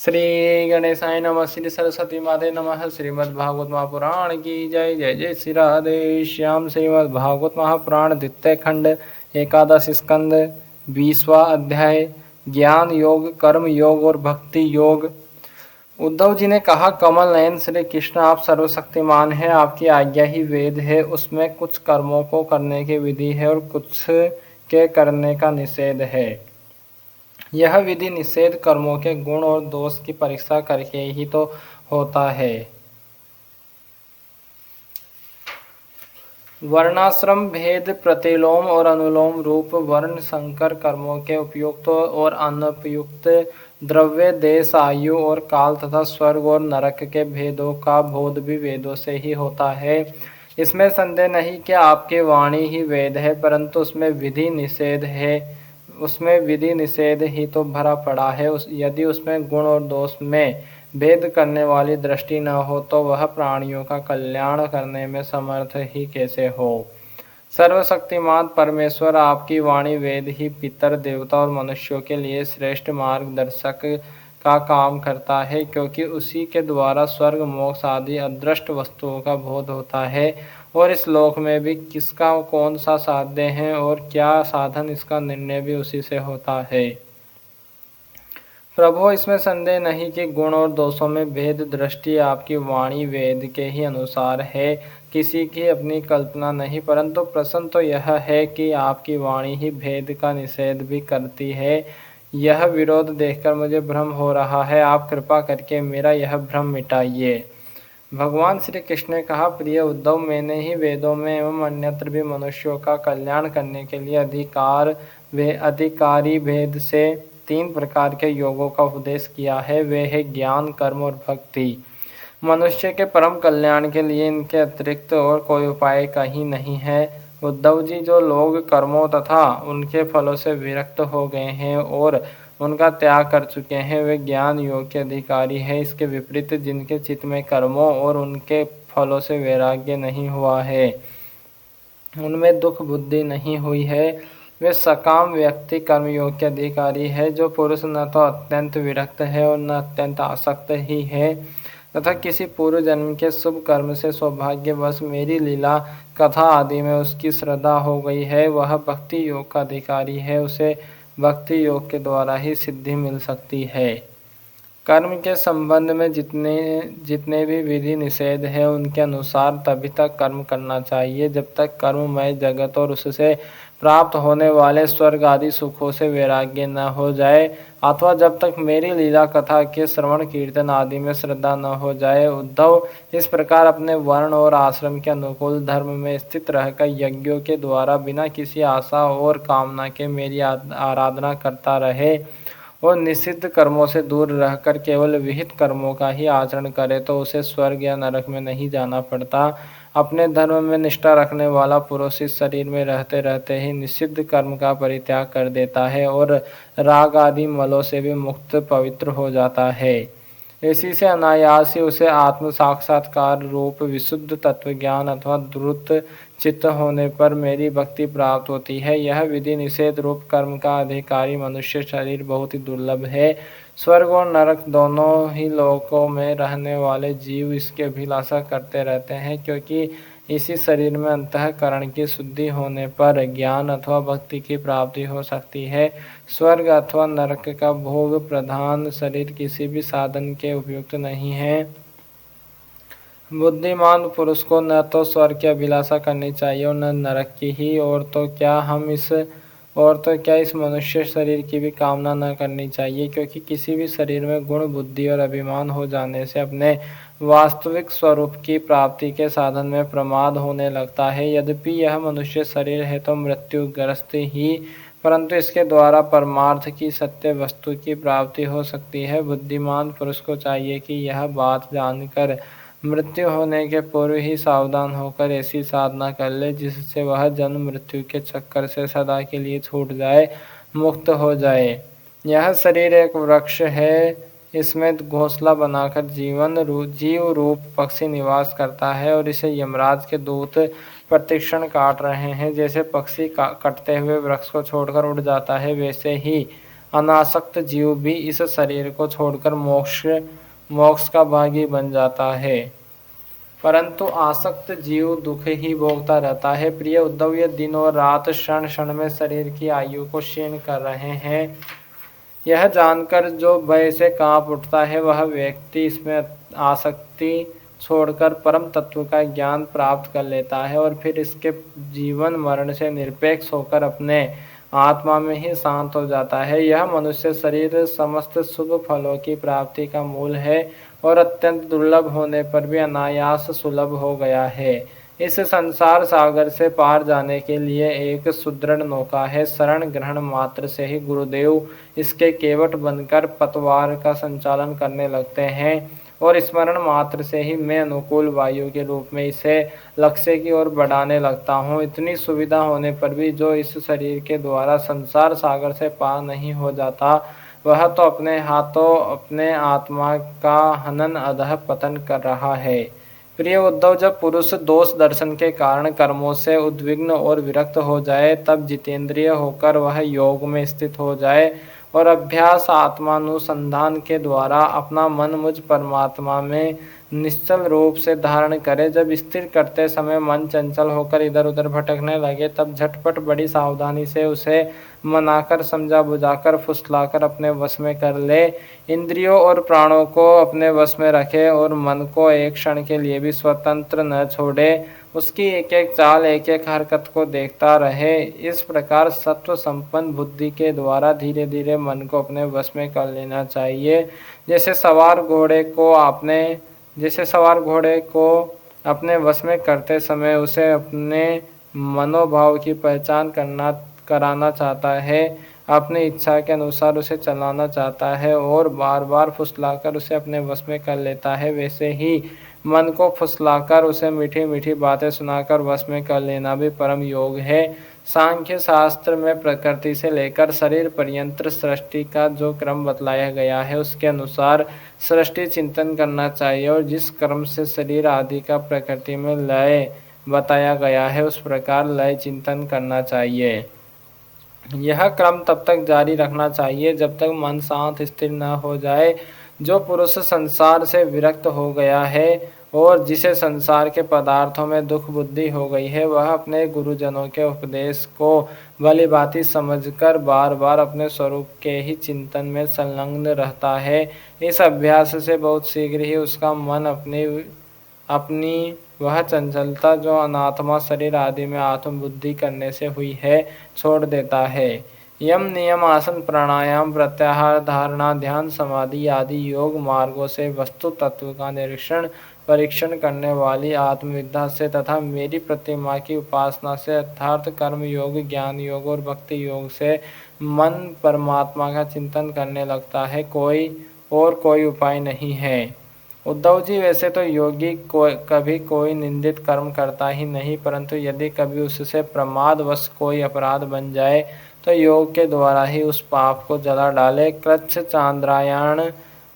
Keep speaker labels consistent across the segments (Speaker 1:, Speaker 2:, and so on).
Speaker 1: श्री गणेशाय नमः। श्री सरस्वती माते नमः। श्रीमद्भागवत महापुराण की जय। जय जय श्री राधे श्याम। श्रीमद्भागवत महापुराण द्वितीय खंड एकादश स्कंद 20वां अध्याय ज्ञान योग, कर्म योग और भक्ति योग। उद्धव जी ने कहा, कमल नयन श्री कृष्ण, आप सर्वशक्तिमान हैं। आपकी आज्ञा ही वेद है। उसमें कुछ कर्मों को करने की विधि है और कुछ के करने का निषेध है। यह विधि निषेध कर्मों के गुण और दोष की परीक्षा करके ही तो होता है। वर्णाश्रम भेद, प्रतिलोम और अनुलोम रूप वर्ण संकर कर्मों के उपयुक्त और अनुपयुक्त, द्रव्य, देश, आयु और काल तथा स्वर्ग और नरक के भेदों का बोध भी वेदों से ही होता है। इसमें संदेह नहीं कि आपकी वाणी ही वेद है, परंतु उसमें विधि निषेध है। उसमें विधि निषेध ही तो भरा पड़ा है। यदि उसमें गुण और दोष में भेद करने वाली दृष्टि न हो तो वह प्राणियों का कल्याण करने में समर्थ ही कैसे हो। सर्वशक्तिमान परमेश्वर, आपकी वाणी वेद ही पितर, देवता और मनुष्यों के लिए श्रेष्ठ मार्गदर्शक का काम करता है, क्योंकि उसी के द्वारा स्वर्ग, मोक्ष आदि अदृष्ट वस्तुओं का बोध होता है और इस लोक में भी किसका कौन सा साध्य है और क्या साधन, इसका निर्णय भी उसी से होता है। प्रभु, इसमें संदेह नहीं कि गुण और दोषों में भेद दृष्टि आपकी वाणी वेद के ही अनुसार है, किसी की अपनी कल्पना नहीं। परंतु प्रश्न तो यह है कि आपकी वाणी ही भेद का निषेध भी करती है। यह विरोध देखकर मुझे भ्रम हो रहा है। आप कृपा करके मेरा यह भ्रम मिटाइए। भगवान श्री कृष्ण ने कहा, प्रिय उद्धव, मैंने ही वेदों में एवं अन्यत्र भी मनुष्यों का कल्याण करने के लिए अधिकारी भेद से 3 प्रकार के योगों का उपदेश किया है। वे है ज्ञान, कर्म और भक्ति। मनुष्य के परम कल्याण के लिए इनके अतिरिक्त और कोई उपाय कहीं नहीं है। उद्धव जी, जो लोग कर्मों तथा उनके फलों से विरक्त हो गए हैं और उनका त्याग कर चुके हैं, वे ज्ञान योग के अधिकारी हैं। इसके विपरीत जिनके चित्त में कर्मों और उनके फलों से वैराग्य नहीं हुआ है, उनमें दुख बुद्धि नहीं हुई है, वे सकाम व्यक्ति कर्मयोग के अधिकारी है। जो पुरुष न तो अत्यंत विरक्त है और न अत्यंत आसक्त ही है तथा किसी पूर्व जन्म के शुभ कर्म से सौभाग्यवश मेरी लीला कथा आदि में उसकी श्रद्धा हो गई है, वह भक्ति योग का अधिकारी है। उसे भक्ति योग के द्वारा ही सिद्धि मिल सकती है। कर्म के संबंध में जितने भी विधि निषेध है, उनके अनुसार तभी तक कर्म करना चाहिए जब तक कर्ममय जगत और उससे प्राप्त होने वाले स्वर्ग आदि सुखों से वैराग्य न हो जाए, अथवा जब तक मेरी लीला कथा के श्रवण कीर्तन आदि में श्रद्धा न हो जाए। उद्धव, इस प्रकार अपने वर्ण और आश्रम के अनुकूल धर्म में स्थित रहकर यज्ञों के द्वारा बिना किसी आशा और कामना के मेरी आराधना करता रहे और निषिद्ध कर्मों से दूर रहकर केवल विहित कर्मों का ही आचरण करे तो उसे स्वर्ग या नरक में नहीं जाना पड़ता। अपने धर्म में निष्ठा रखने वाला पुरुष इस शरीर में रहते रहते ही निषिद्ध कर्म का परित्याग कर देता है और राग आदि मलों से भी मुक्त पवित्र हो जाता है। इसी से अनायास ही उसे आत्म साक्षात्कार रूप विशुद्ध तत्व ज्ञान अथवा द्रुत चित्त होने पर मेरी भक्ति प्राप्त होती है। यह विधि निषेध रूप कर्म का अधिकारी मनुष्य शरीर बहुत ही दुर्लभ है। स्वर्ग और नरक दोनों ही लोकों में रहने वाले जीव इसके अभिलाषा करते रहते हैं, क्योंकि इसी शरीर में अंतःकरण की शुद्धि होने पर ज्ञान अथवा भक्ति की प्राप्ति हो सकती है। स्वर्ग अथवा नरक का भोग प्रधान शरीर किसी भी साधन के उपयुक्त नहीं है। बुद्धिमान पुरुष को न तो स्वर्ग की अभिलाषा करनी चाहिए और न नरक की ही, और तो क्या इस मनुष्य शरीर की भी कामना न करनी चाहिए, क्योंकि किसी भी शरीर में गुण, बुद्धि और अभिमान हो जाने से अपने वास्तविक स्वरूप की प्राप्ति के साधन में प्रमाद होने लगता है। यद्यपि यह मनुष्य शरीर है तो मृत्युग्रस्त ही, परंतु इसके द्वारा परमार्थ की सत्य वस्तु की प्राप्ति हो सकती है। बुद्धिमान पुरुष को चाहिए कि यह बात जानकर मृत्यु होने के पूर्व ही सावधान होकर ऐसी साधना कर ले जिससे वह जन्म मृत्यु के चक्कर से सदा के लिए छूट जाए, मुक्त हो जाए। यह शरीर एक वृक्ष है, इसमें घोंसला बनाकर जीव रूप पक्षी निवास करता है और इसे यमराज के दूत प्रतिक्षण काट रहे हैं। जैसे पक्षी कटते हुए वृक्ष को छोड़कर उड़ जाता है, वैसे ही अनासक्त जीव भी इस शरीर को छोड़कर मोक्ष मोक्ष का भागी बन जाता है, परंतु आसक्त जीव दुख ही भोगता रहता है। प्रिय उद्धव, ये दिन और रात क्षण क्षण में शरीर की आयु को क्षीण कर रहे हैं। यह जानकर जो भय से कांप उठता है, वह व्यक्ति इसमें आसक्ति छोड़कर परम तत्व का ज्ञान प्राप्त कर लेता है और फिर इसके जीवन मरण से निरपेक्ष होकर अपने आत्मा में ही शांत हो जाता है। यह मनुष्य शरीर समस्त शुभ फलों की प्राप्ति का मूल है और अत्यंत दुर्लभ होने पर भी अनायास सुलभ हो गया है। इस संसार सागर से पार जाने के लिए एक सुदृढ़ नौका है। शरण ग्रहण मात्र से ही गुरुदेव इसके केवट बनकर पतवार का संचालन करने लगते हैं और स्मरण मात्र से ही मैं अनुकूल वायु के रूप में इसे लक्ष्य की ओर बढ़ाने लगता हूँ। इतनी सुविधा होने पर भी जो इस शरीर के द्वारा संसार सागर से पार नहीं हो जाता, वह तो अपने हाथों अपने आत्मा का हनन अधः पतन कर रहा है। प्रिय उद्धव, जब पुरुष दोष दर्शन के कारण कर्मों से उद्विग्न और विरक्त हो जाए, तब जितेंद्रिय होकर वह योग में स्थित हो जाए और अभ्यास आत्मानुसंधान के द्वारा अपना मन मुझ परमात्मा में निश्चल रूप से धारण करे। जब स्थिर करते समय मन चंचल होकर इधर उधर भटकने लगे, तब झटपट बड़ी सावधानी से उसे मनाकर समझा बुझाकर फुसलाकर अपने वश में कर ले। इंद्रियों और प्राणों को अपने वश में रखे और मन को एक क्षण के लिए भी स्वतंत्र न छोड़े। उसकी एक एक चाल एक एक हरकत को देखता रहे। इस प्रकार सत्व संपन्न बुद्धि के द्वारा धीरे धीरे मन को अपने वश में कर लेना चाहिए। जैसे सवार घोड़े को अपने वश में करते समय उसे अपने मनोभाव की पहचान कराना चाहता है, अपनी इच्छा के अनुसार उसे चलाना चाहता है और बार बार फुसलाकर उसे अपने वश में कर लेता है, वैसे ही मन को फुसलाकर उसे मीठी मीठी बातें सुनाकर वश में कर लेना भी परम योग है। सांख्य शास्त्र में प्रकृति से लेकर शरीर पर्यंत सृष्टि का जो क्रम बतलाया गया है, उसके अनुसार सृष्टि चिंतन करना चाहिए और जिस क्रम से शरीर आदि का प्रकृति में लय बताया गया है, उस प्रकार लय चिंतन करना चाहिए। यह क्रम तब तक जारी रखना चाहिए जब तक मन शांत स्थिर न हो जाए। जो पुरुष संसार से विरक्त हो गया है और जिसे संसार के पदार्थों में दुख बुद्धि हो गई है, वह अपने गुरुजनों के उपदेश को भलीभांति समझकर बार बार अपने स्वरूप के ही चिंतन में संलग्न रहता है। इस अभ्यास से बहुत शीघ्र ही उसका मन अपनी वह चंचलता जो अनात्मा शरीर आदि में आत्मबुद्धि करने से हुई है, छोड़ देता है। यम नियम आसन प्राणायाम प्रत्याहार धारणा ध्यान समाधि आदि योग मार्गों से वस्तु तत्व का परीक्षण करने वाली आत्मविद्या से तथा मेरी प्रतिमा की उपासना से अर्थात कर्म योग ज्ञान योग और भक्ति योग से मन परमात्मा का चिंतन करने लगता है। कोई उपाय नहीं है। उद्धव जी, वैसे तो योगी कभी कोई निंदित कर्म करता ही नहीं, परंतु यदि कभी उससे प्रमादवश कोई अपराध बन जाए तो योग के द्वारा ही उस पाप को जला डाले। कृच्छ चांद्रायण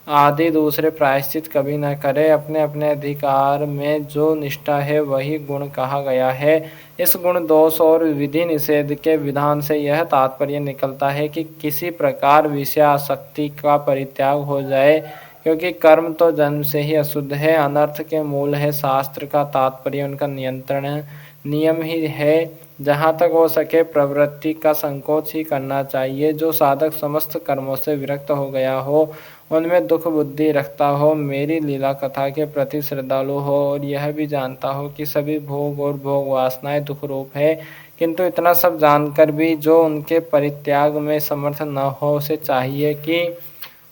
Speaker 1: आदि दूसरे प्रायश्चित कभी न करे। अपने अपने अधिकार में जो निष्ठा है वही गुण कहा गया है। इस गुण दोष और विधि निषेध के विधान से यह तात्पर्य निकलता है कि किसी प्रकार विषयासक्ति का परित्याग हो जाए, क्योंकि कर्म तो जन्म से ही अशुद्ध है, अनर्थ के मूल है। शास्त्र का तात्पर्य उनका नियंत्रण नियम ही है। जहाँ तक हो सके प्रवृत्ति का संकोच ही करना चाहिए। जो साधक समस्त कर्मों से विरक्त हो गया हो, उनमें दुख बुद्धि रखता हो, मेरी लीला कथा के प्रति श्रद्धालु हो और यह भी जानता हो कि सभी भोग और भोग वासनाएं दुख रूप है, किंतु इतना सब जानकर भी जो उनके परित्याग में समर्थ न हो, उसे चाहिए कि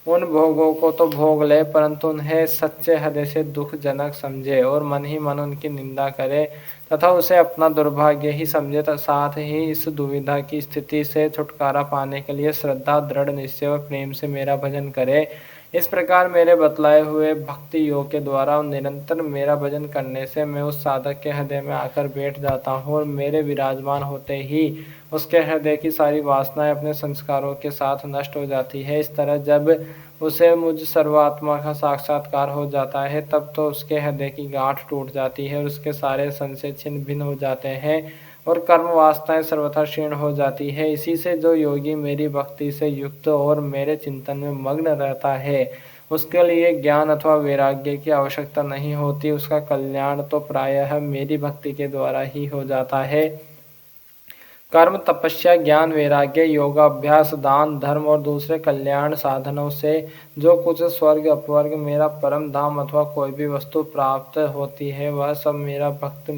Speaker 1: उन भोगों को तो भोग ले, परंतु उन्हें सच्चे हृदय से दुखजनक समझे और मन ही मन उनकी निंदा करे तथा उसे अपना दुर्भाग्य ही समझे। साथ ही इस दुविधा की स्थिति से छुटकारा पाने के लिए श्रद्धा दृढ़ निश्चय व प्रेम से मेरा भजन करे। इस प्रकार मेरे बतलाए हुए भक्ति योग के द्वारा निरंतर मेरा भजन करने से मैं उस साधक के हृदय में आकर बैठ जाता हूँ और मेरे विराजमान होते ही उसके हृदय की सारी वासनाएं अपने संस्कारों के साथ नष्ट हो जाती है। इस तरह जब उसे मुझ सर्वात्मा का साक्षात्कार हो जाता है, तब तो उसके हृदय की गांठ टूट जाती है और उसके सारे संशय छिन्न भिन्न हो जाते हैं। और कर्म वासनाएं सर्वथा क्षीण हो जाती है। इसी से जो योगी मेरी भक्ति से युक्त और मेरे चिंतन में मग्न रहता है, उसके लिए ज्ञान अथवा वैराग्य की आवश्यकता नहीं होती। उसका कल्याण तो प्रायः मेरी भक्ति के द्वारा ही हो जाता है। कर्म, तपस्या, ज्ञान, वैराग्य, योगाभ्यास, दान, धर्म और दूसरे कल्याण साधनों से जो कुछ स्वर्ग, अपवर्ग, मेरा परम धाम अथवा कोई भी वस्तु प्राप्त होती है, वह सब मेरा भक्त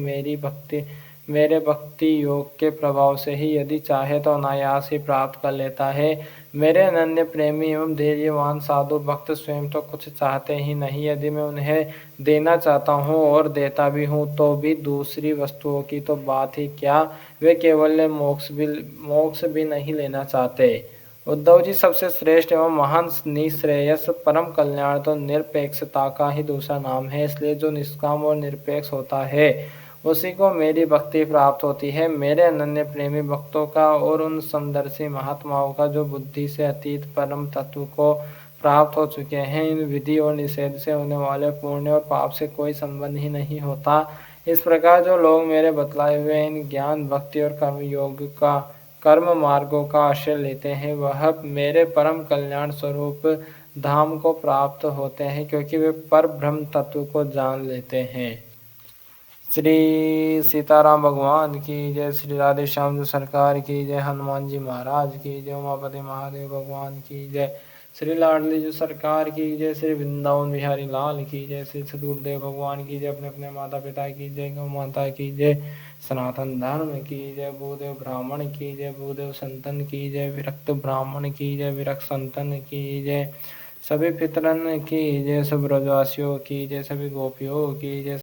Speaker 1: मेरे भक्ति योग के प्रभाव से ही यदि चाहे तो अनायास ही प्राप्त कर लेता है। मेरे अनन्य प्रेमी एवं धैर्यवान साधु भक्त स्वयं तो कुछ चाहते ही नहीं। यदि मैं उन्हें देना चाहता हूँ और देता भी हूँ तो भी दूसरी वस्तुओं की तो बात ही क्या, वे केवल मोक्ष भी नहीं लेना चाहते। उद्धव जी, सबसे श्रेष्ठ एवं महान निःश्रेयस परम कल्याण तो निरपेक्षता का ही दूसरा नाम है। इसलिए जो निष्काम और निरपेक्ष होता है, उसी को मेरी भक्ति प्राप्त होती है। मेरे अनन्य प्रेमी भक्तों का और उन समदर्शी महात्माओं का जो बुद्धि से अतीत परम तत्व को प्राप्त हो चुके हैं, इन विधि और निषेध से होने वाले पुण्य और पाप से कोई संबंध ही नहीं होता। इस प्रकार जो लोग मेरे बतलाए हुए इन ज्ञान, भक्ति और कर्म मार्गों का आश्रय लेते हैं, वह मेरे परम कल्याण स्वरूप धाम को प्राप्त होते हैं, क्योंकि वे पर ब्रह्म तत्व को जान लेते हैं। श्री सीताराम भगवान की जय, श्री राधे श्याम जी सरकार की जय, हनुमान जी महाराज की जय, उमापति महादेव भगवान की जय, श्री लाडली जी सरकार की जय, श्री वृंदावन बिहारी लाल की जय, श्री सदगुरुदेव भगवान की जय, अपने अपने माता पिता की जय, गौ माता की जय, सनातन धर्म की जय, भूदेव ब्राह्मण की जय, भूदेव संतन की जय, विरक्त ब्राह्मण की जय, विरक्त संतन की जय, सभी पितरन की जय, सब ब्रजवासियों की जय, सभी गोपियों की जय।